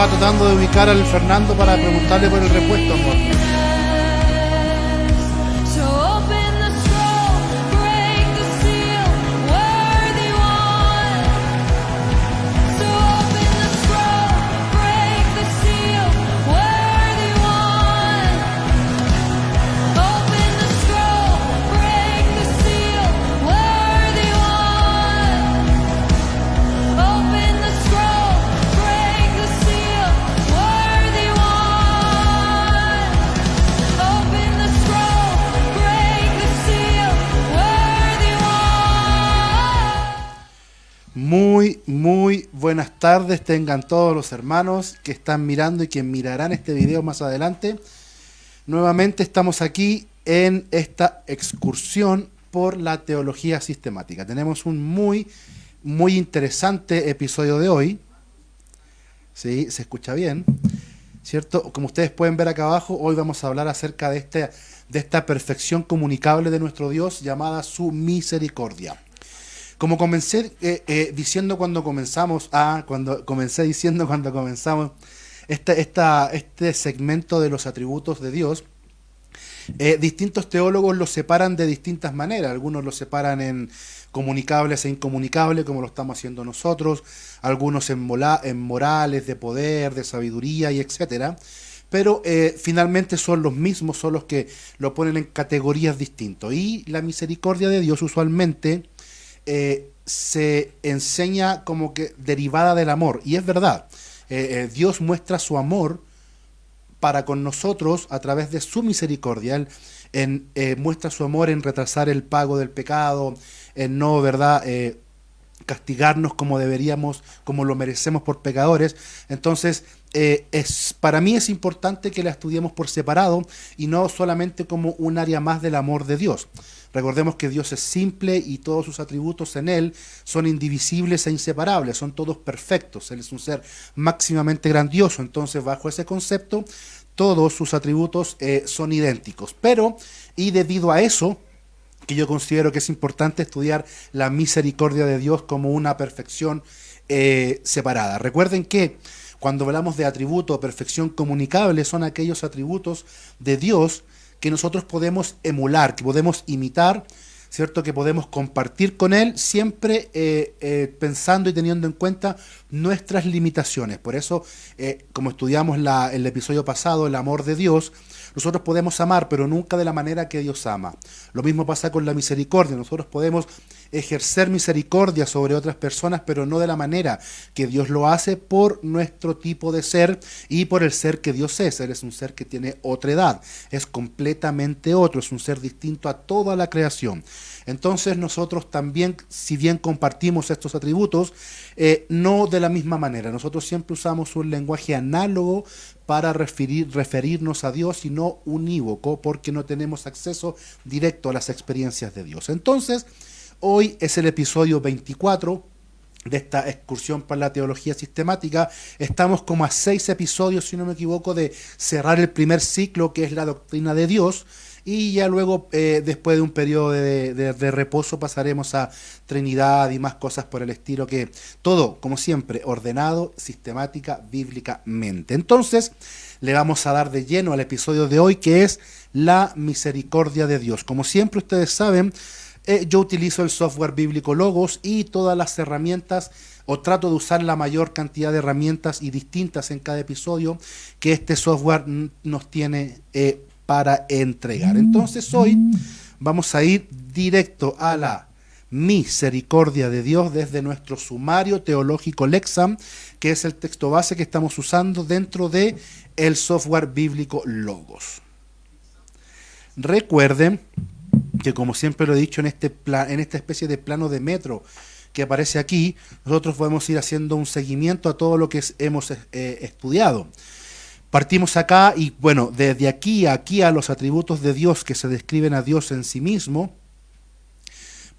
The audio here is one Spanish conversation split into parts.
estaba tratando de ubicar al Fernando para preguntarle por el repuesto, amor. Muy buenas tardes tengan todos los hermanos que están mirando y que mirarán este video más adelante. Nuevamente estamos aquí en esta excursión por la teología sistemática. Tenemos un muy interesante episodio de hoy. Sí, se escucha bien, ¿cierto? Como ustedes pueden ver acá abajo, hoy vamos a hablar acerca de esta perfección comunicable de nuestro Dios llamada su misericordia. Como comencé diciendo cuando comenzamos este segmento de los atributos de Dios, distintos teólogos los separan de distintas maneras. Algunos los separan en comunicables e incomunicables, como lo estamos haciendo nosotros, algunos en morales, de poder, de sabiduría y etcétera. Pero finalmente son los mismos, son los que lo ponen en categorías distintas. Y la misericordia de Dios usualmente se enseña como que derivada del amor, y es verdad. Dios muestra su amor para con nosotros a través de su misericordia. Él muestra su amor en retrasar el pago del pecado, en no, ¿verdad?, castigarnos como deberíamos, como lo merecemos por pecadores. Entonces, para mí es importante que la estudiemos por separado y no solamente como un área más del amor de Dios. Recordemos que Dios es simple y todos sus atributos en Él son indivisibles e inseparables, son todos perfectos. Él es un ser máximamente grandioso, entonces bajo ese concepto todos sus atributos son idénticos. Pero, y debido a eso, que yo considero que es importante estudiar la misericordia de Dios como una perfección separada. Recuerden que cuando hablamos de atributo o perfección comunicable, son aquellos atributos de Dios que nosotros podemos emular, que podemos imitar, ¿cierto?, que podemos compartir con Él, siempre pensando y teniendo en cuenta nuestras limitaciones. Por eso, como estudiamos el episodio pasado, el amor de Dios, nosotros podemos amar, pero nunca de la manera que Dios ama. Lo mismo pasa con la misericordia. Nosotros podemos ejercer misericordia sobre otras personas, pero no de la manera que Dios lo hace, por nuestro tipo de ser y por el ser que Dios es. Él es un ser que tiene otra edad, es completamente otro, es un ser distinto a toda la creación. Entonces nosotros también, si bien compartimos estos atributos, no de la misma manera. Nosotros siempre usamos un lenguaje análogo para referirnos a Dios y no unívoco, porque no tenemos acceso directo a las experiencias de Dios. Entonces, hoy es el episodio 24 de esta excursión para la teología sistemática. Estamos como a 6 episodios, si no me equivoco, de cerrar el primer ciclo, que es la doctrina de Dios. Y ya luego, después de un periodo de reposo, pasaremos a Trinidad y más cosas por el estilo, que todo, como siempre, ordenado, sistemática, bíblicamente. Entonces, le vamos a dar de lleno al episodio de hoy, que es la misericordia de Dios. Como siempre ustedes saben, yo utilizo el software bíblico Logos y todas las herramientas, o trato de usar la mayor cantidad de herramientas y distintas en cada episodio que este software nos tiene para entregar. Entonces hoy vamos a ir directo a la misericordia de Dios desde nuestro sumario teológico Lexam, que es el texto base que estamos usando dentro de el software bíblico Logos. Recuerden que, como siempre lo he dicho, en esta especie de plano de metro que aparece aquí, nosotros podemos ir haciendo un seguimiento a todo lo que hemos estudiado. Partimos acá y, bueno, desde aquí a los atributos de Dios que se describen a Dios en sí mismo,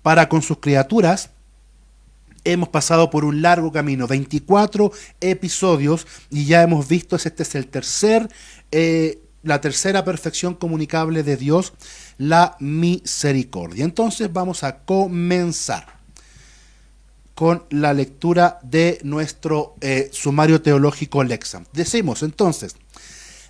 para con sus criaturas, hemos pasado por un largo camino, 24 episodios, y ya hemos visto, este es la tercera perfección comunicable de Dios, la misericordia. Entonces vamos a comenzar. con la lectura de nuestro sumario teológico Lexam. Decimos entonces,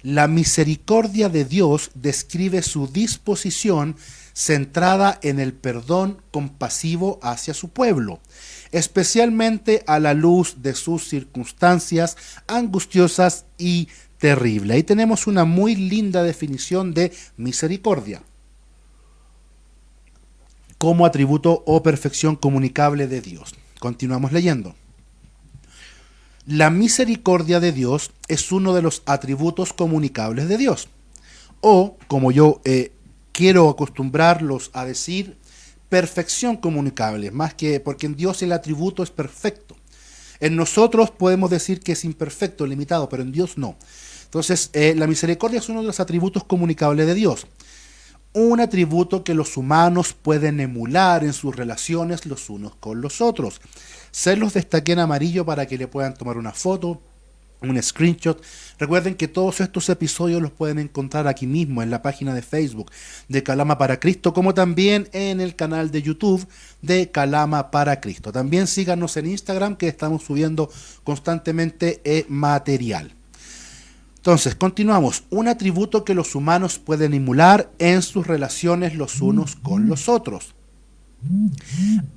la misericordia de Dios describe su disposición centrada en el perdón compasivo hacia su pueblo, especialmente a la luz de sus circunstancias angustiosas y terribles. Ahí tenemos una muy linda definición de misericordia como atributo o perfección comunicable de Dios. Continuamos leyendo. La misericordia de Dios es uno de los atributos comunicables de Dios. O, como yo quiero acostumbrarlos a decir, perfección comunicable, más que porque en Dios el atributo es perfecto. En nosotros podemos decir que es imperfecto, limitado, pero en Dios no. Entonces, la misericordia es uno de los atributos comunicables de Dios. Un atributo que los humanos pueden emular en sus relaciones los unos con los otros. Se los destaqué en amarillo para que le puedan tomar una foto, un screenshot. Recuerden que todos estos episodios los pueden encontrar aquí mismo en la página de Facebook de Calama para Cristo, como también en el canal de YouTube de Calama para Cristo. También síganos en Instagram, que estamos subiendo constantemente material. Entonces, continuamos. Un atributo que los humanos pueden emular en sus relaciones los unos con los otros.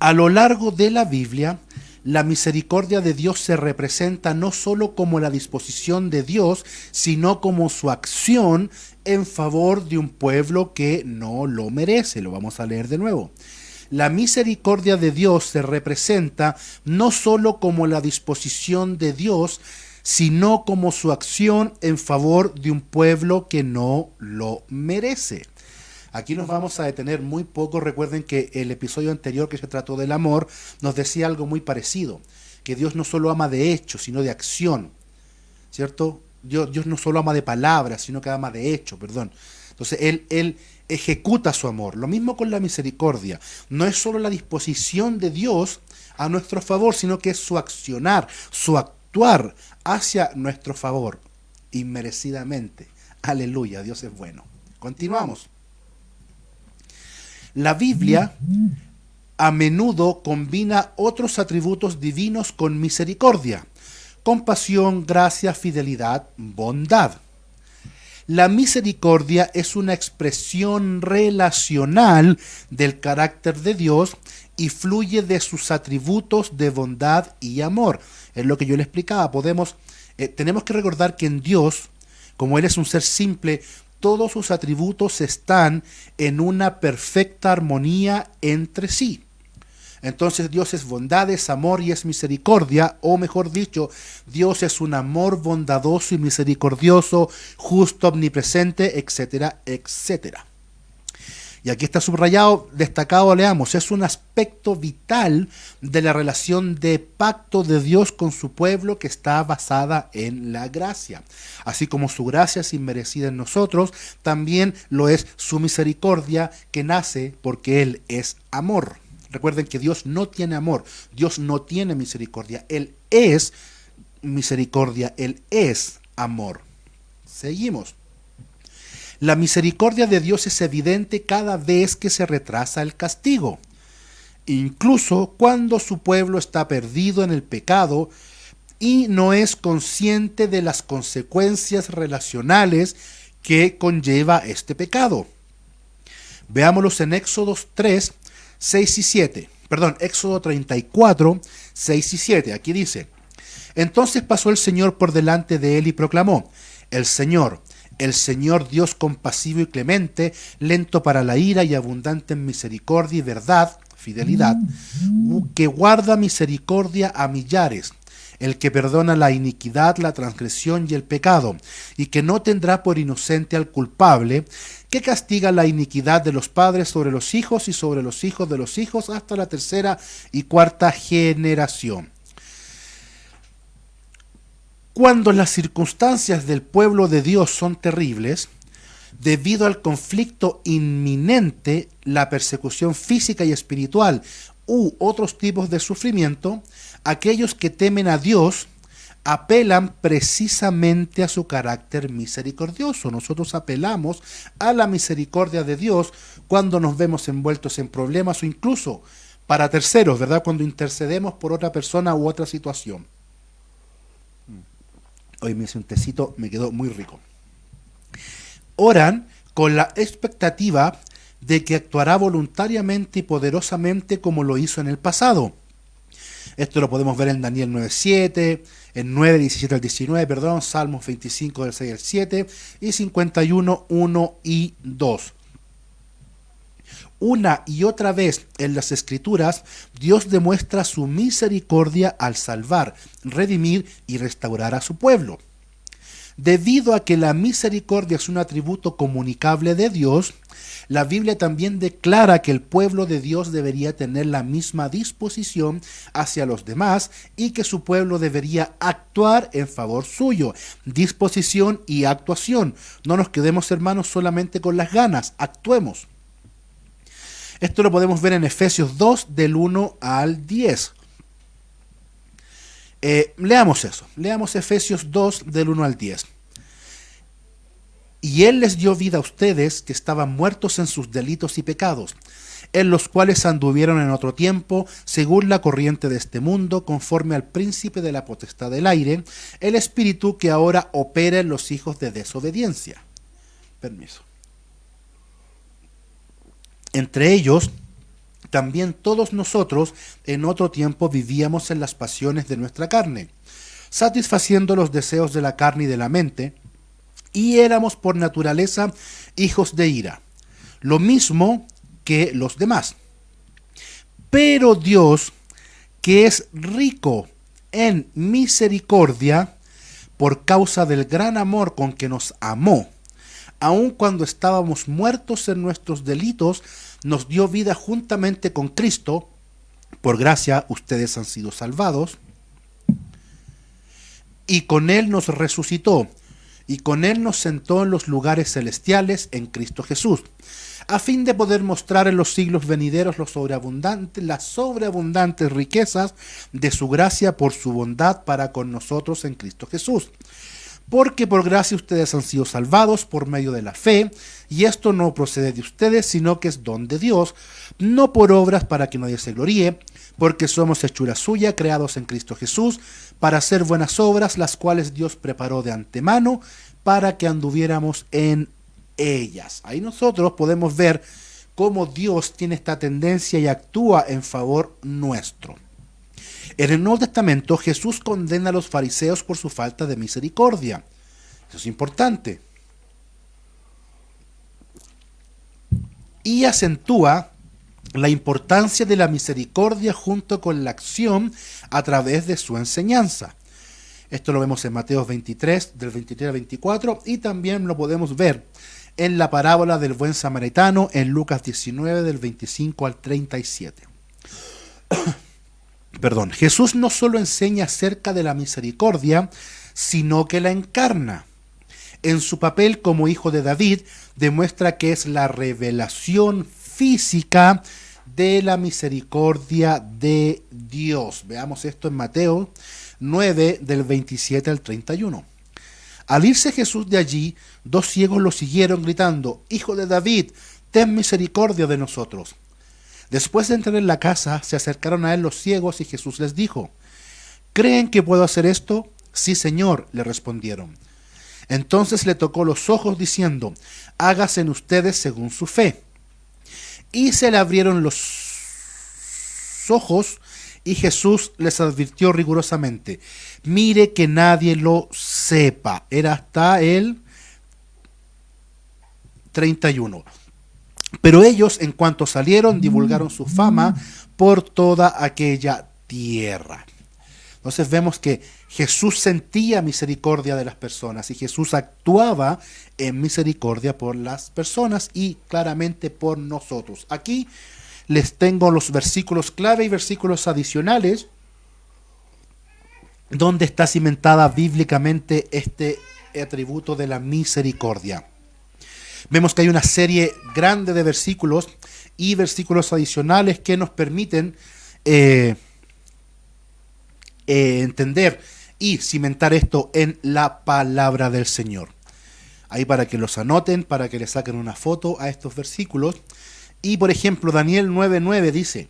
A lo largo de la Biblia, la misericordia de Dios se representa no solo como la disposición de Dios, sino como su acción en favor de un pueblo que no lo merece. Lo vamos a leer de nuevo. La misericordia de Dios se representa no solo como la disposición de Dios, sino como su acción en favor de un pueblo que no lo merece. Aquí nos vamos a detener muy poco. Recuerden que el episodio anterior, que se trató del amor, nos decía algo muy parecido, que Dios no solo ama de hecho, sino de acción, ¿cierto? Dios no solo ama de palabras, sino que ama de hecho, perdón. Entonces, Él ejecuta su amor. Lo mismo con la misericordia. No es solo la disposición de Dios a nuestro favor, sino que es su accionar, su actuar hacia nuestro favor, inmerecidamente. Aleluya, Dios es bueno. Continuamos. La Biblia a menudo combina otros atributos divinos con misericordia: compasión, gracia, fidelidad, bondad. La misericordia es una expresión relacional del carácter de Dios y fluye de sus atributos de bondad y amor. Es lo que yo le explicaba. Tenemos que recordar que en Dios, como Él es un ser simple, todos sus atributos están en una perfecta armonía entre sí. Entonces Dios es bondad, es amor y es misericordia, o mejor dicho, Dios es un amor bondadoso y misericordioso, justo, omnipresente, etcétera, etcétera. Y aquí está subrayado, destacado, leamos, es un aspecto vital de la relación de pacto de Dios con su pueblo, que está basada en la gracia. Así como su gracia es inmerecida en nosotros, también lo es su misericordia, que nace porque Él es amor. Recuerden que Dios no tiene amor, Dios no tiene misericordia, Él es misericordia, Él es amor. Seguimos. La misericordia de Dios es evidente cada vez que se retrasa el castigo, incluso cuando su pueblo está perdido en el pecado y no es consciente de las consecuencias relacionales que conlleva este pecado. Veámoslos en Éxodo 3, 6 y 7. Éxodo 34, 6 y 7. Aquí dice: Entonces pasó el Señor por delante de él y proclamó: el Señor Dios compasivo y clemente, lento para la ira y abundante en misericordia y verdad, fidelidad, que guarda misericordia a millares, el que perdona la iniquidad, la transgresión y el pecado, y que no tendrá por inocente al culpable, que castiga la iniquidad de los padres sobre los hijos y sobre los hijos de los hijos hasta la tercera y cuarta generación. Cuando las circunstancias del pueblo de Dios son terribles, debido al conflicto inminente, la persecución física y espiritual u otros tipos de sufrimiento, aquellos que temen a Dios apelan precisamente a su carácter misericordioso. Nosotros apelamos a la misericordia de Dios cuando nos vemos envueltos en problemas o incluso para terceros, ¿verdad? Cuando intercedemos por otra persona u otra situación. Hoy me hice un tecito, me quedó muy rico. Oran con la expectativa de que actuará voluntariamente y poderosamente como lo hizo en el pasado. Esto lo podemos ver en Daniel 9:7, en 9:17 al 19, perdón, Salmos 25 del 6 al 7 y 51, 1 y 2. Una y otra vez en las Escrituras, Dios demuestra su misericordia al salvar, redimir y restaurar a su pueblo. Debido a que la misericordia es un atributo comunicable de Dios, la Biblia también declara que el pueblo de Dios debería tener la misma disposición hacia los demás y que su pueblo debería actuar en favor suyo. Disposición y actuación. No nos quedemos, hermanos, solamente con las ganas, actuemos. Esto lo podemos ver en Efesios 2, del 1 al 10. Leamos eso. Leamos Efesios 2, del 1 al 10. Y Él les dio vida a ustedes que estaban muertos en sus delitos y pecados, en los cuales anduvieron en otro tiempo, según la corriente de este mundo, conforme al príncipe de la potestad del aire, el espíritu que ahora opera en los hijos de desobediencia. Permiso. Entre ellos, también todos nosotros en otro tiempo vivíamos en las pasiones de nuestra carne, satisfaciendo los deseos de la carne y de la mente, y éramos por naturaleza hijos de ira, lo mismo que los demás. Pero Dios, que es rico en misericordia, por causa del gran amor con que nos amó, aun cuando estábamos muertos en nuestros delitos, nos dio vida juntamente con Cristo. Por gracia ustedes han sido salvados. Y con Él nos resucitó, y con Él nos sentó en los lugares celestiales en Cristo Jesús, a fin de poder mostrar en los siglos venideros las sobreabundantes riquezas de su gracia por su bondad para con nosotros en Cristo Jesús. Porque por gracia ustedes han sido salvados por medio de la fe, y esto no procede de ustedes, sino que es don de Dios, no por obras para que nadie se gloríe, porque somos hechura suya, creados en Cristo Jesús, para hacer buenas obras, las cuales Dios preparó de antemano para que anduviéramos en ellas. Ahí nosotros podemos ver cómo Dios tiene esta tendencia y actúa en favor nuestro. En el Nuevo Testamento, Jesús condena a los fariseos por su falta de misericordia. Eso es importante. Y acentúa la importancia de la misericordia junto con la acción a través de su enseñanza. Esto lo vemos en Mateo 23, del 23 al 24, y también lo podemos ver en la parábola del buen samaritano en Lucas 19, del 25 al 37. Perdón, Jesús no solo enseña acerca de la misericordia, sino que la encarna. En su papel como hijo de David, demuestra que es la revelación física de la misericordia de Dios. Veamos esto en Mateo 9, del 27 al 31. Al irse Jesús de allí, 2 ciegos lo siguieron gritando: Hijo de David, ten misericordia de nosotros. Después de entrar en la casa, se acercaron a él los ciegos y Jesús les dijo: ¿Creen que puedo hacer esto? Sí, Señor, le respondieron. Entonces le tocó los ojos diciendo: hágase en ustedes según su fe. Y se le abrieron los ojos y Jesús les advirtió rigurosamente: mire que nadie lo sepa. Era hasta el 31. Pero ellos, en cuanto salieron, divulgaron su fama por toda aquella tierra. Entonces vemos que Jesús sentía misericordia de las personas y Jesús actuaba en misericordia por las personas y claramente por nosotros. Aquí les tengo los versículos clave y versículos adicionales donde está cimentada bíblicamente este atributo de la misericordia. Vemos que hay una serie grande de versículos y versículos adicionales que nos permiten entender y cimentar esto en la palabra del Señor. Ahí para que los anoten, para que le saquen una foto a estos versículos. Y por ejemplo, Daniel 9:9 dice: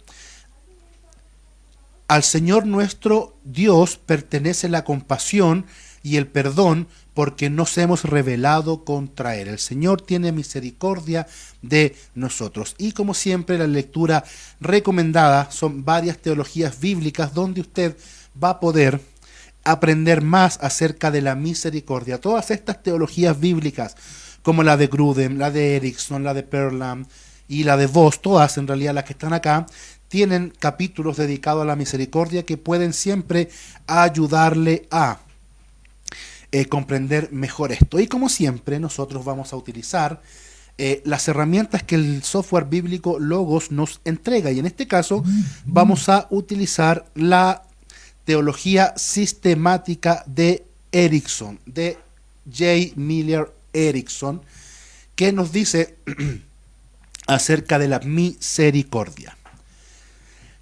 Al Señor nuestro Dios pertenece la compasión y el perdón, porque nos hemos rebelado contra Él. El Señor tiene misericordia de nosotros. Y como siempre, la lectura recomendada son varias teologías bíblicas donde usted va a poder aprender más acerca de la misericordia. Todas estas teologías bíblicas, como la de Grudem, la de Erickson, la de Perlam y la de Voss, todas en realidad las que están acá, tienen capítulos dedicados a la misericordia que pueden siempre ayudarle a comprender mejor esto. Y como siempre, nosotros vamos a utilizar las herramientas que el software bíblico Logos nos entrega. Y en este caso vamos a utilizar la teología sistemática de Erickson, de J. Miller Erickson, que nos dice acerca de la misericordia.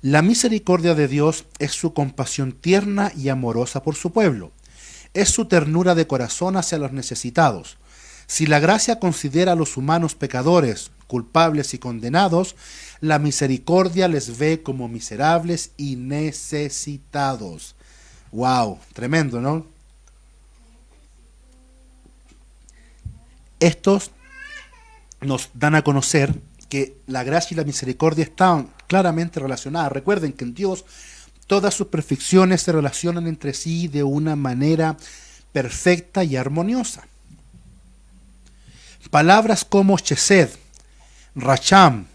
La misericordia de Dios es su compasión tierna y amorosa por su pueblo. Es su ternura de corazón hacia los necesitados. Si la gracia considera a los humanos pecadores, culpables y condenados, la misericordia les ve como miserables y necesitados. ¡Wow! Tremendo, ¿no? Estos nos dan a conocer que la gracia y la misericordia están claramente relacionadas. Recuerden que en Dios todas sus perfecciones se relacionan entre sí de una manera perfecta y armoniosa. Palabras como chesed, racham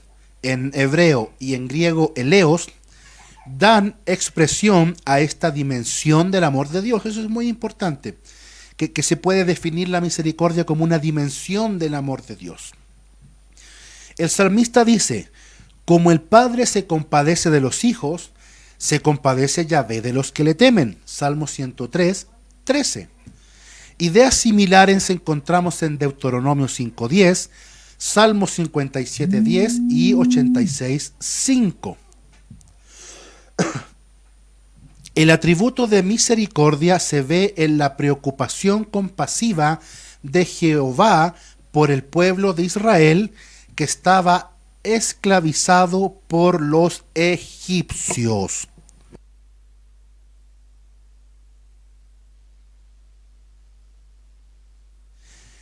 en hebreo y en griego eleos dan expresión a esta dimensión del amor de Dios. Eso es muy importante, que se puede definir la misericordia como una dimensión del amor de Dios. El salmista dice: como el Padre se compadece de los hijos, se compadece Yahvé de los que le temen. Salmo 103, 13. Ideas similares encontramos en Deuteronomio 5:10, Salmo 57:10 y 86:5. El atributo de misericordia se ve en la preocupación compasiva de Jehová por el pueblo de Israel que estaba esclavizado por los egipcios.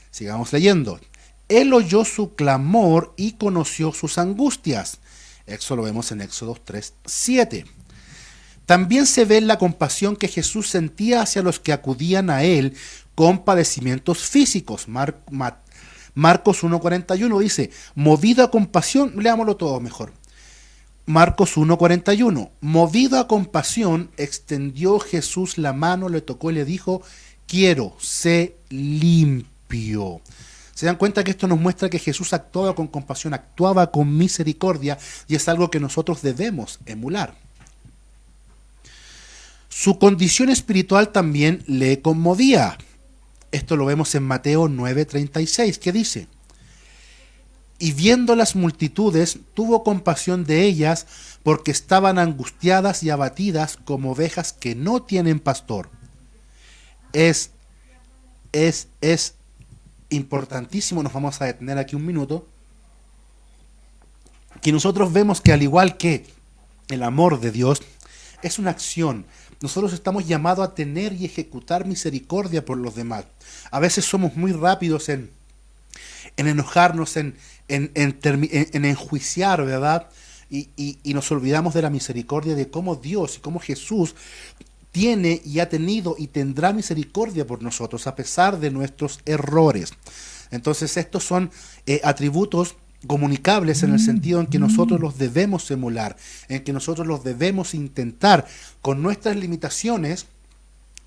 Sigamos leyendo. Él oyó su clamor y conoció sus angustias. Eso lo vemos en Éxodo 3:7. También se ve la compasión que Jesús sentía hacia los que acudían a él con padecimientos físicos. Marcos 1:41 dice, movido a compasión, leámoslo todo mejor. Marcos 1:41, movido a compasión, extendió Jesús la mano, le tocó y le dijo, quiero, sé limpio. Se dan cuenta que esto nos muestra que Jesús actuaba con compasión, actuaba con misericordia, y es algo que nosotros debemos emular. Su condición espiritual también le conmovía. Esto lo vemos en Mateo 9:36, que dice, y viendo las multitudes, tuvo compasión de ellas, porque estaban angustiadas y abatidas como ovejas que no tienen pastor. Es importantísimo, nos vamos a detener aquí un minuto, que nosotros vemos que al igual que el amor de Dios, es una acción. Nosotros estamos llamados a tener y ejecutar misericordia por los demás. A veces somos muy rápidos en enojarnos, en enjuiciar, ¿verdad? Y nos olvidamos de la misericordia, de cómo Dios y cómo Jesús tiene y ha tenido y tendrá misericordia por nosotros a pesar de nuestros errores. Entonces estos son atributos comunicables en el sentido en que nosotros los debemos emular, en que nosotros los debemos intentar con nuestras limitaciones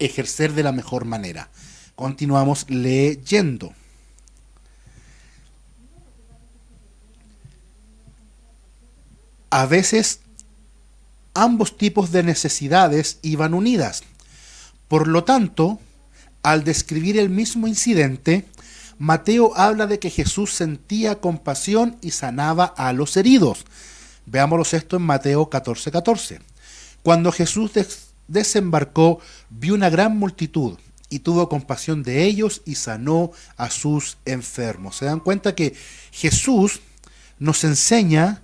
ejercer de la mejor manera. Continuamos leyendo. A veces ambos tipos de necesidades iban unidas. Por lo tanto, al describir el mismo incidente, Mateo habla de que Jesús sentía compasión y sanaba a los heridos. Veámoslo esto en Mateo 14:14. Cuando Jesús desembarcó, vio una gran multitud y tuvo compasión de ellos y sanó a sus enfermos. Se dan cuenta que Jesús nos enseña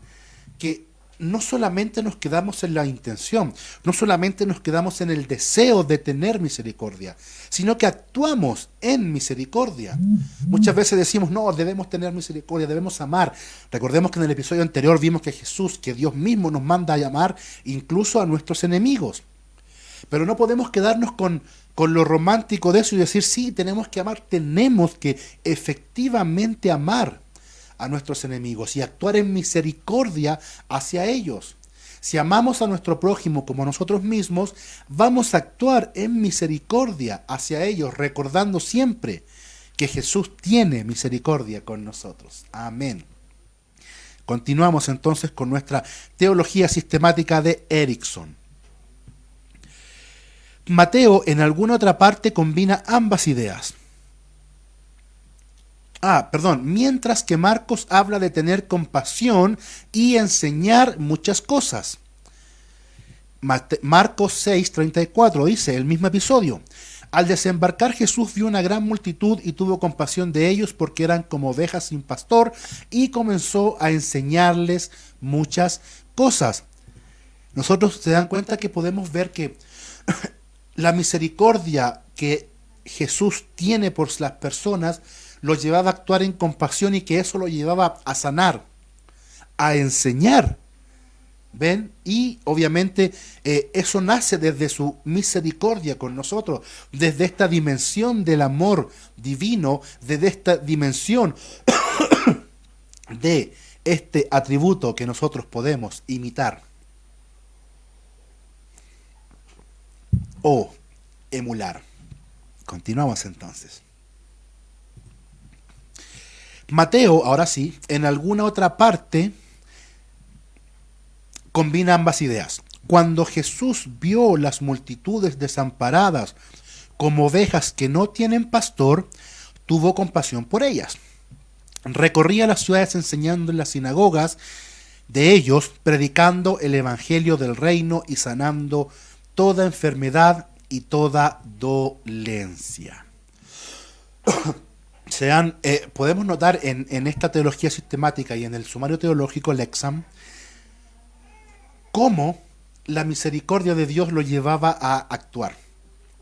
que no solamente nos quedamos en la intención, no solamente nos quedamos en el deseo de tener misericordia, sino que actuamos en misericordia. Muchas veces decimos, no, debemos tener misericordia, debemos amar. Recordemos que en el episodio anterior vimos que Jesús, que Dios mismo nos manda a amar incluso a nuestros enemigos. Pero no podemos quedarnos con lo romántico de eso y decir, sí, tenemos que amar, tenemos que efectivamente amar a nuestros enemigos y actuar en misericordia hacia ellos. Si amamos a nuestro prójimo como a nosotros mismos, vamos a actuar en misericordia hacia ellos, recordando siempre que Jesús tiene misericordia con nosotros. Amén. Continuamos entonces con nuestra teología sistemática de Erickson. Mateo en alguna otra parte combina ambas ideas. Mientras que Marcos habla de tener compasión y enseñar muchas cosas. Marcos 6:34 dice, el mismo episodio. Al desembarcar Jesús vio una gran multitud y tuvo compasión de ellos porque eran como ovejas sin pastor y comenzó a enseñarles muchas cosas. Nosotros se dan cuenta que podemos ver que la misericordia que Jesús tiene por las personas lo llevaba a actuar en compasión y que eso lo llevaba a sanar, a enseñar. ¿Ven? Y obviamente eso nace desde su misericordia con nosotros, desde esta dimensión del amor divino, desde esta dimensión de este atributo que nosotros podemos imitar o emular. Continuamos entonces. Mateo, ahora sí, en alguna otra parte combina ambas ideas. Cuando Jesús vio las multitudes desamparadas como ovejas que no tienen pastor, tuvo compasión por ellas. Recorría las ciudades enseñando en las sinagogas de ellos, predicando el evangelio del reino y sanando toda enfermedad y toda dolencia. Podemos notar en esta teología sistemática y en el sumario teológico Lexham cómo la misericordia de Dios lo llevaba a actuar.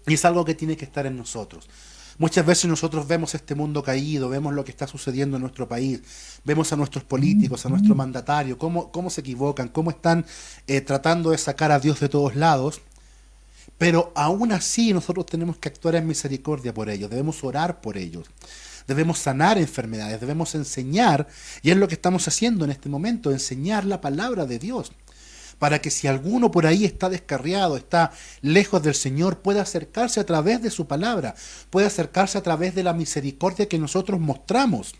Y es algo que tiene que estar en nosotros. Muchas veces nosotros vemos este mundo caído, vemos lo que está sucediendo en nuestro país, vemos a nuestros políticos, a nuestro mandatario, cómo se equivocan, cómo están tratando de sacar a Dios de todos lados. Pero aún así nosotros tenemos que actuar en misericordia por ellos, debemos orar por ellos. Debemos sanar enfermedades, debemos enseñar, y es lo que estamos haciendo en este momento, enseñar la palabra de Dios, para que si alguno por ahí está descarriado, está lejos del Señor, pueda acercarse a través de su palabra, pueda acercarse a través de la misericordia que nosotros mostramos.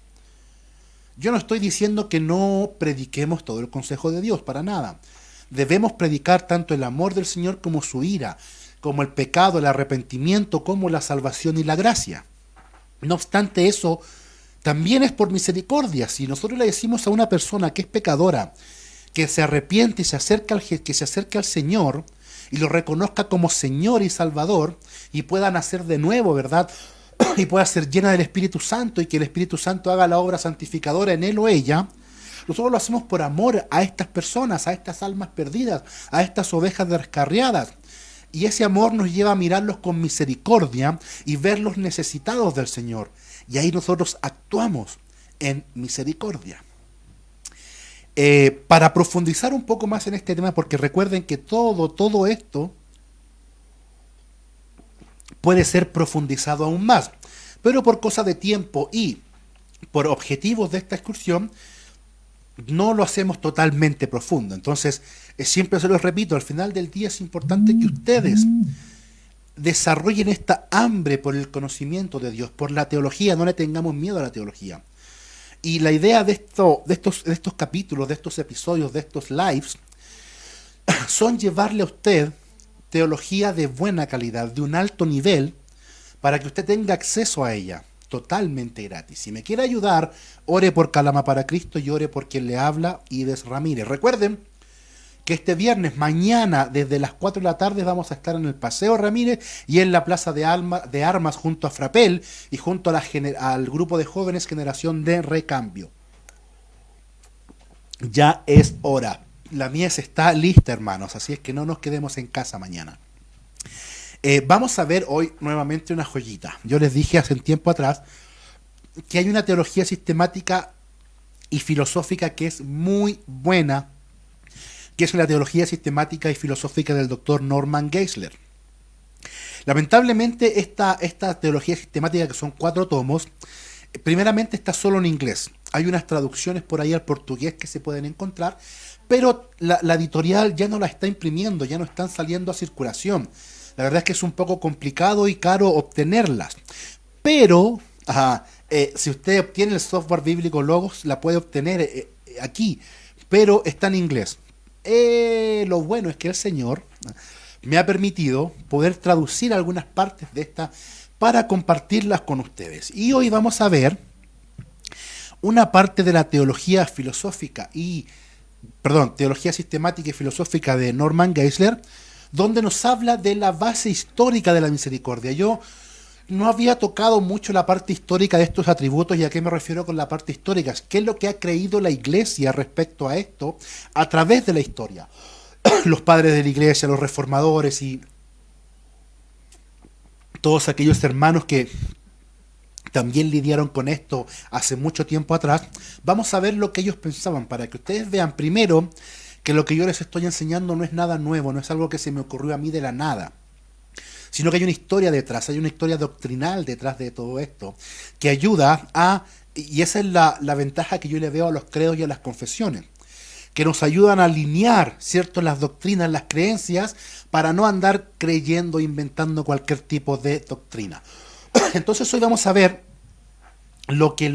Yo no estoy diciendo que no prediquemos todo el consejo de Dios, para nada. Debemos predicar tanto el amor del Señor como su ira, como el pecado, el arrepentimiento, como la salvación y la gracia. No obstante eso, también es por misericordia. Si nosotros le decimos a una persona que es pecadora, que se arrepiente y que se acerque al Señor y lo reconozca como Señor y Salvador y pueda nacer de nuevo, ¿verdad? Y pueda ser llena del Espíritu Santo y que el Espíritu Santo haga la obra santificadora en él o ella, nosotros lo hacemos por amor a estas personas, a estas almas perdidas, a estas ovejas descarriadas. Y ese amor nos lleva a mirarlos con misericordia y verlos necesitados del Señor. Y ahí nosotros actuamos en misericordia. Para profundizar un poco más en este tema, porque recuerden que todo esto puede ser profundizado aún más. Pero por cosa de tiempo y por objetivos de esta excursión, no lo hacemos totalmente profundo. Entonces, siempre se los repito, al final del día es importante que ustedes desarrollen esta hambre por el conocimiento de Dios, por la teología. No le tengamos miedo a la teología. Y la idea de estos capítulos, de estos episodios, de estos lives, son llevarle a usted teología de buena calidad, de un alto nivel, para que usted tenga acceso a ella. Totalmente gratis. Si me quiere ayudar, ore por Calama para Cristo y ore por quien le habla, Ives Ramírez. Recuerden que este viernes, mañana, desde las 4 de la tarde, vamos a estar en el Paseo Ramírez y en la Plaza de Armas junto a Frapel y junto a al grupo de jóvenes Generación de Recambio. Ya es hora. La mies está lista, hermanos, así es que no nos quedemos en casa mañana. Vamos a ver hoy nuevamente una joyita. Yo les dije hace un tiempo atrás que hay una teología sistemática y filosófica que es muy buena, que es la teología sistemática y filosófica del doctor Norman Geisler. Lamentablemente esta teología sistemática, que son 4 tomos, primeramente está solo en inglés. Hay unas traducciones por ahí al portugués que se pueden encontrar, pero la editorial ya no la está imprimiendo, ya no están saliendo a circulación. La verdad es que es un poco complicado y caro obtenerlas. Pero, si usted obtiene el software bíblico Logos, la puede obtener aquí, pero está en inglés. Lo bueno es que el Señor me ha permitido poder traducir algunas partes de esta para compartirlas con ustedes. Y hoy vamos a ver una parte de la teología filosófica teología sistemática y filosófica de Norman Geisler, donde nos habla de la base histórica de la misericordia. Yo no había tocado mucho la parte histórica de estos atributos. ¿Y a qué me refiero con la parte histórica? ¿Qué es lo que ha creído la iglesia respecto a esto a través de la historia? Los padres de la iglesia, los reformadores y todos aquellos hermanos que también lidiaron con esto hace mucho tiempo atrás. Vamos a ver lo que ellos pensaban, para que ustedes vean primero que lo que yo les estoy enseñando no es nada nuevo, no es algo que se me ocurrió a mí de la nada, sino que hay una historia detrás, hay una historia doctrinal detrás de todo esto, que ayuda y esa es la ventaja que yo le veo a los credos y a las confesiones, que nos ayudan a alinear, ¿cierto?, las doctrinas, las creencias, para no andar creyendo, inventando cualquier tipo de doctrina. Entonces hoy vamos a ver lo que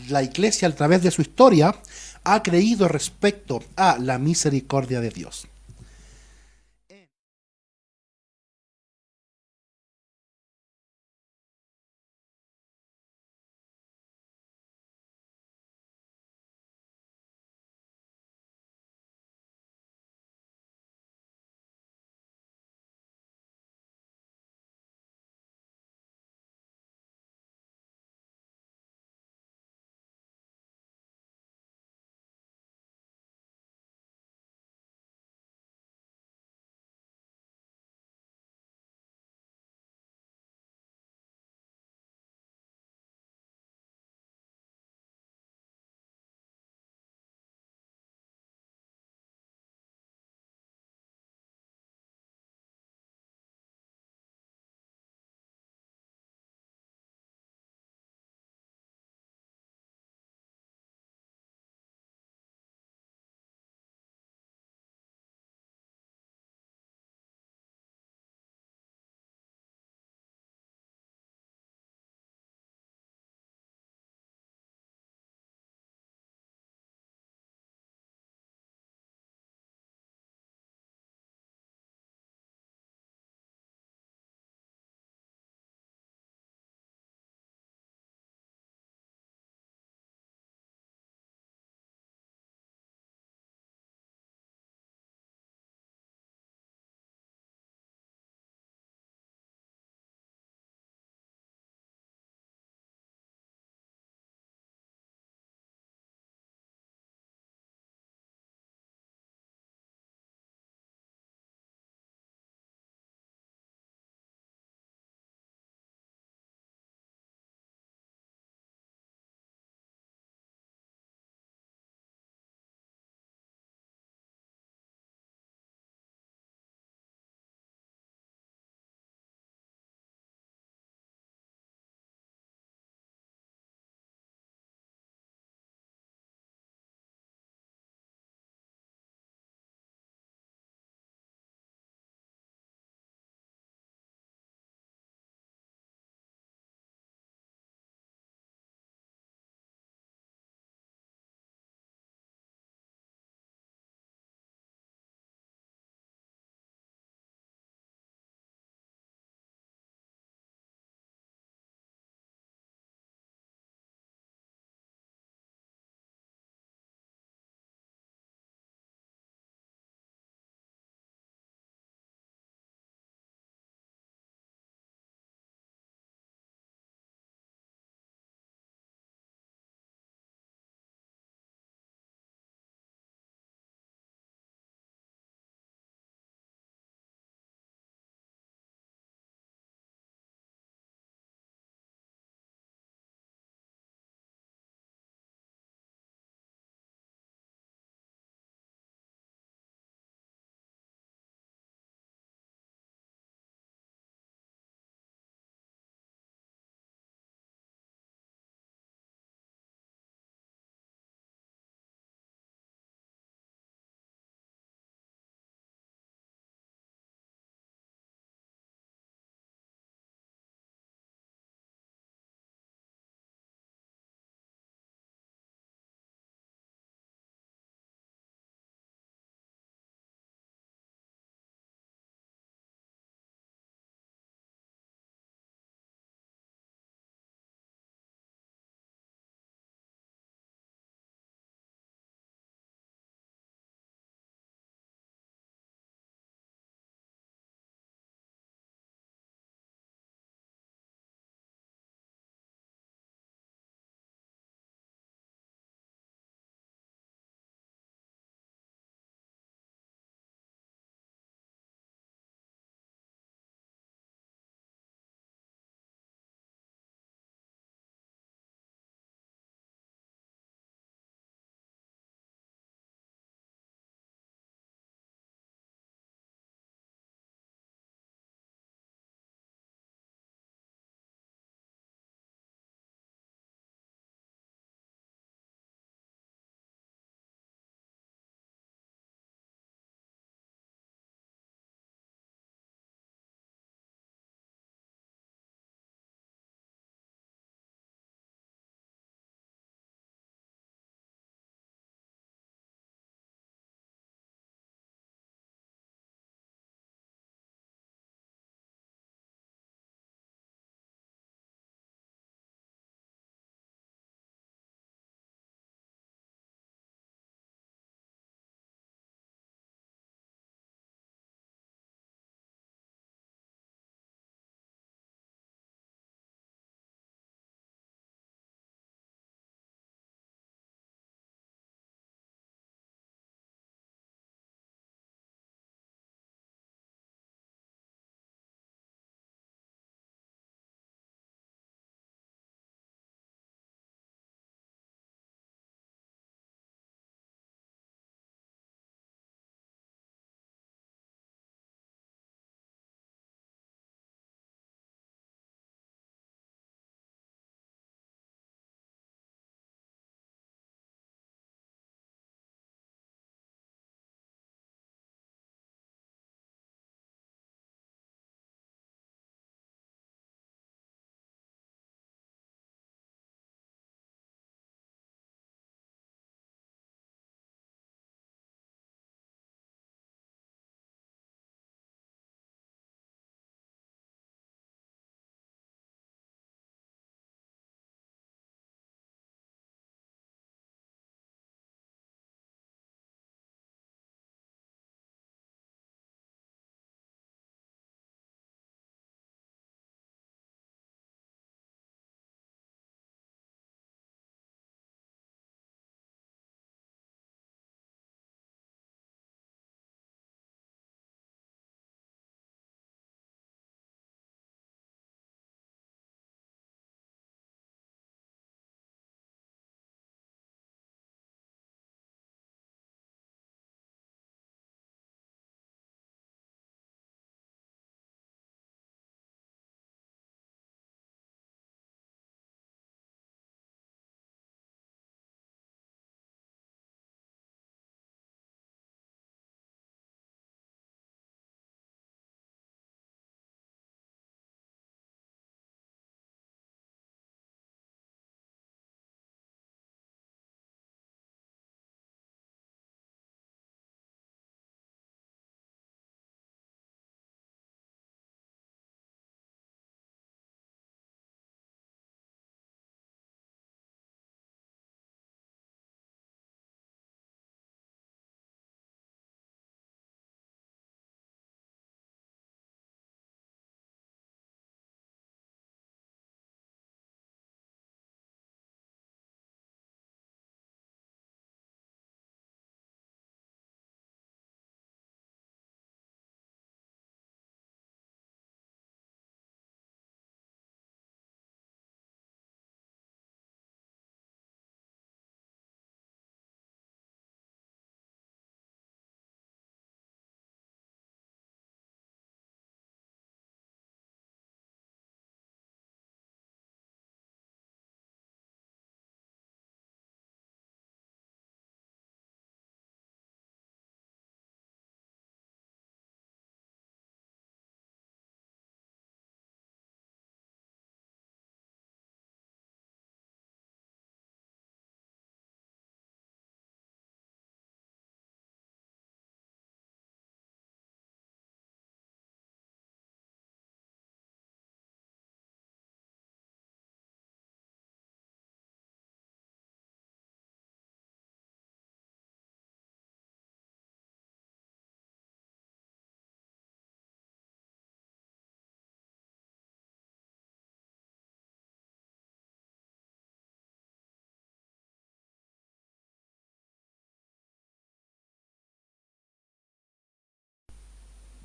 la iglesia a través de su historia ha creído respecto a la misericordia de Dios.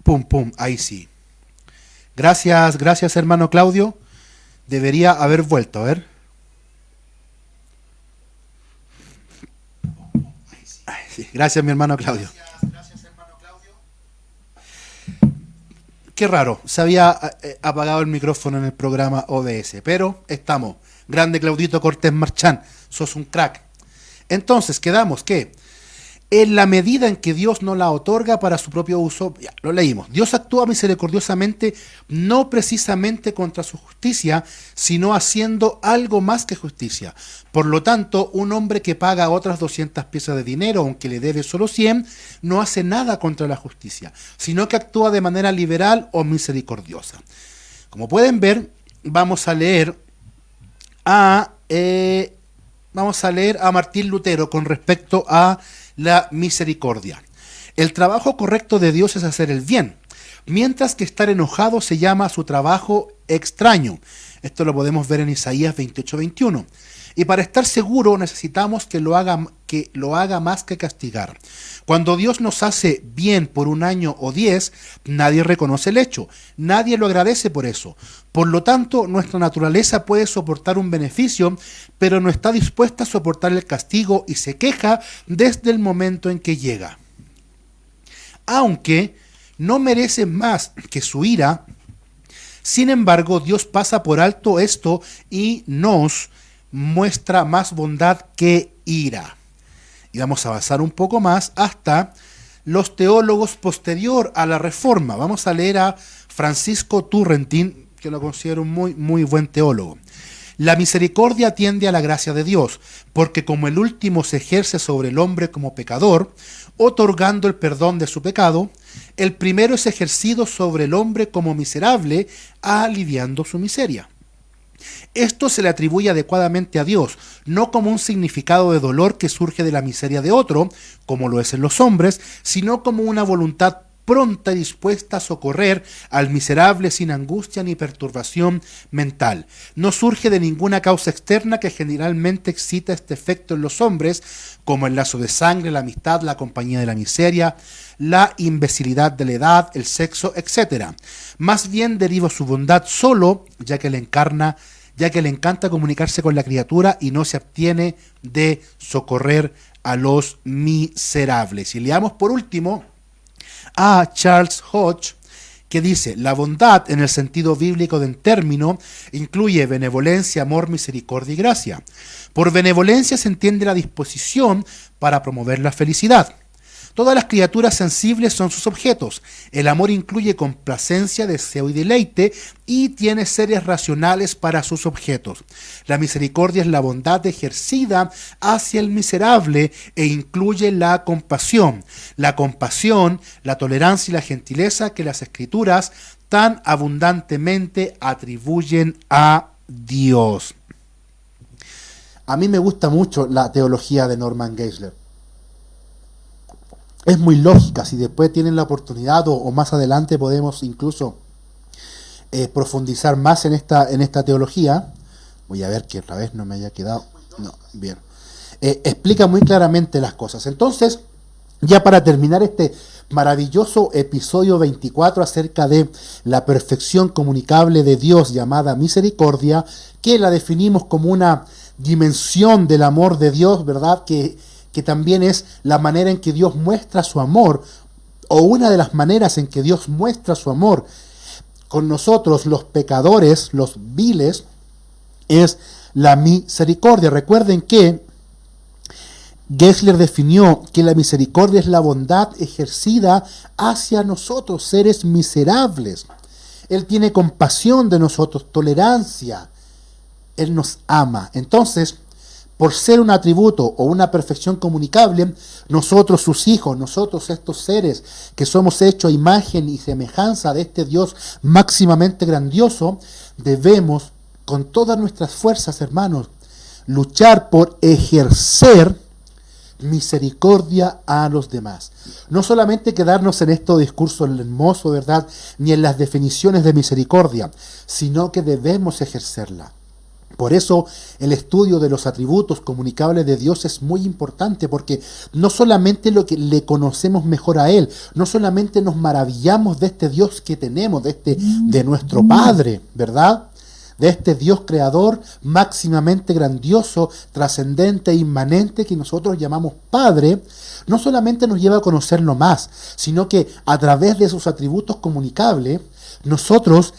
Pum, pum, ahí sí. Gracias, gracias hermano Claudio. Debería haber vuelto, a ver. Ahí sí. Gracias mi hermano Claudio. Qué raro, se había apagado el micrófono en el programa OBS, pero estamos. Grande Claudito Cortés Marchán, sos un crack. Entonces, quedamos que en la medida en que Dios no la otorga para su propio uso, ya lo leímos, Dios actúa misericordiosamente no precisamente contra su justicia, sino haciendo algo más que justicia. Por lo tanto, un hombre que paga otras 200 piezas de dinero, aunque le debe solo 100, no hace nada contra la justicia, sino que actúa de manera liberal o misericordiosa. Como pueden ver, vamos a leer a Martín Lutero con respecto a la misericordia. El trabajo correcto de Dios es hacer el bien, mientras que estar enojado se llama su trabajo extraño. Esto lo podemos ver en Isaías 28:21. Y para estar seguro necesitamos que lo haga más que castigar. Cuando Dios nos hace bien por un año o 10, nadie reconoce el hecho, nadie lo agradece por eso. Por lo tanto, nuestra naturaleza puede soportar un beneficio, pero no está dispuesta a soportar el castigo y se queja desde el momento en que llega. Aunque no merece más que su ira, sin embargo, Dios pasa por alto esto y nos muestra más bondad que ira. Y vamos a avanzar un poco más hasta los teólogos posterior a la Reforma. Vamos a leer a Francisco Turretin, que lo considero un muy buen teólogo. La misericordia tiende a la gracia de Dios, porque como el último se ejerce sobre el hombre como pecador, otorgando el perdón de su pecado, el primero es ejercido sobre el hombre como miserable, aliviando su miseria. Esto se le atribuye adecuadamente a Dios, no como un significado de dolor que surge de la miseria de otro, como lo es en los hombres, sino como una voluntad pronta y dispuesta a socorrer al miserable sin angustia ni perturbación mental. No surge de ninguna causa externa que generalmente excita este efecto en los hombres, como el lazo de sangre, la amistad, la compañía de la miseria, la imbecilidad de la edad, el sexo, etc. Más bien deriva su bondad solo, ya que le encanta comunicarse con la criatura y no se abstiene de socorrer a los miserables. Y leamos por último a Charles Hodge, que dice: la bondad en el sentido bíblico del término incluye benevolencia, amor, misericordia y gracia. Por benevolencia se entiende la disposición para promover la felicidad. Todas las criaturas sensibles son sus objetos. El amor incluye complacencia, deseo y deleite y tiene seres racionales para sus objetos. La misericordia es la bondad ejercida hacia el miserable e incluye la compasión. La compasión, la tolerancia y la gentileza que las escrituras tan abundantemente atribuyen a Dios. A mí me gusta mucho la teología de Norman Geisler. Es muy lógica. Si después tienen la oportunidad o más adelante podemos incluso profundizar más en esta teología. Voy a ver que otra vez no me haya quedado. No, bien. Explica muy claramente las cosas. Entonces, ya para terminar este maravilloso episodio 24 acerca de la perfección comunicable de Dios llamada misericordia, que la definimos como una dimensión del amor de Dios, ¿verdad? Que también es la manera en que Dios muestra su amor, o una de las maneras en que Dios muestra su amor con nosotros, los pecadores, los viles, es la misericordia. Recuerden que Geisler definió que la misericordia es la bondad ejercida hacia nosotros, seres miserables. Él tiene compasión de nosotros, tolerancia. Él nos ama. Entonces, por ser un atributo o una perfección comunicable, nosotros sus hijos, nosotros estos seres que somos hechos a imagen y semejanza de este Dios máximamente grandioso, debemos con todas nuestras fuerzas, hermanos, luchar por ejercer misericordia a los demás. No solamente quedarnos en estos discursos hermosos, ¿verdad?, ni en las definiciones de misericordia, sino que debemos ejercerla. Por eso el estudio de los atributos comunicables de Dios es muy importante, porque no solamente lo que le conocemos mejor a Él, no solamente nos maravillamos de este Dios que tenemos, de nuestro Padre, ¿verdad? De este Dios creador máximamente grandioso, trascendente e inmanente que nosotros llamamos Padre, no solamente nos lleva a conocerlo más, sino que a través de sus atributos comunicables, nosotros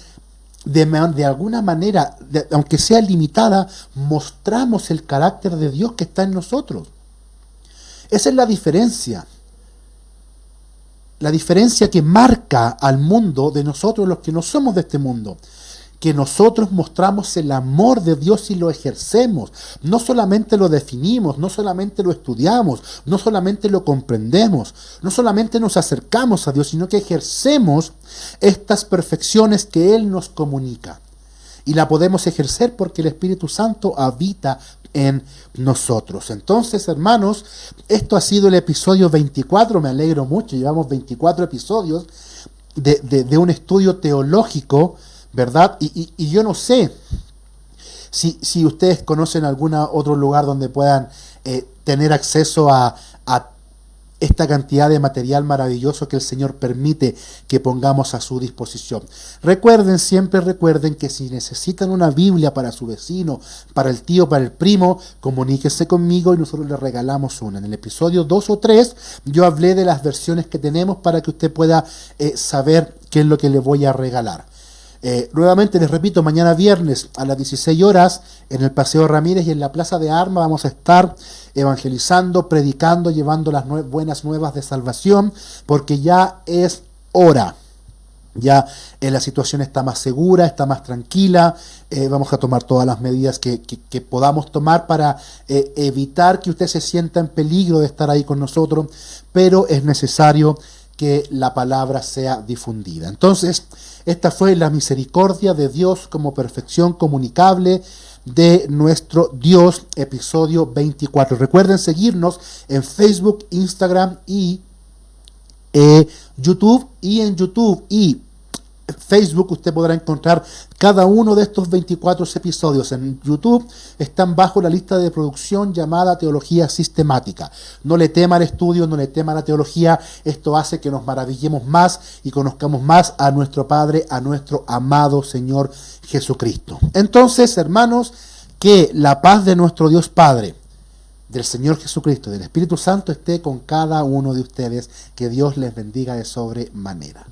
de alguna manera, aunque sea limitada, mostramos el carácter de Dios que está en nosotros. Esa es la diferencia. La diferencia que marca al mundo de nosotros los que no somos de este mundo. Que nosotros mostramos el amor de Dios y lo ejercemos. No solamente lo definimos, no solamente lo estudiamos, no solamente lo comprendemos, no solamente nos acercamos a Dios, sino que ejercemos estas perfecciones que Él nos comunica. Y la podemos ejercer porque el Espíritu Santo habita en nosotros. Entonces, hermanos, esto ha sido el episodio 24. Me alegro mucho. Llevamos 24 episodios de un estudio teológico, ¿verdad? Y yo no sé si ustedes conocen algún otro lugar donde puedan tener acceso a esta cantidad de material maravilloso que el Señor permite que pongamos a su disposición. Siempre recuerden que si necesitan una Biblia para su vecino, para el tío, para el primo, comuníquese conmigo y nosotros le regalamos una. En el episodio 2 o 3 yo hablé de las versiones que tenemos para que usted pueda saber qué es lo que le voy a regalar. Nuevamente les repito, mañana viernes a las 16 horas en el Paseo Ramírez y en la Plaza de Armas vamos a estar evangelizando, predicando, llevando las buenas nuevas de salvación, porque ya es hora. Ya la situación está más segura, está más tranquila. Vamos a tomar todas las medidas que podamos tomar para evitar que usted se sienta en peligro de estar ahí con nosotros, pero es necesario que la palabra sea difundida. Entonces, esta fue la misericordia de Dios como perfección comunicable de nuestro Dios, episodio 24. Recuerden seguirnos en Facebook, Instagram y YouTube. Y en YouTube y Facebook usted podrá encontrar cada uno de estos 24 episodios. En YouTube están bajo la lista de producción llamada Teología Sistemática. No le tema al estudio, no le tema a la teología. Esto hace que nos maravillemos más y conozcamos más a nuestro Padre, a nuestro amado Señor Jesucristo. Entonces, hermanos, que la paz de nuestro Dios Padre, del Señor Jesucristo y del Espíritu Santo esté con cada uno de ustedes. Que Dios les bendiga de sobremanera.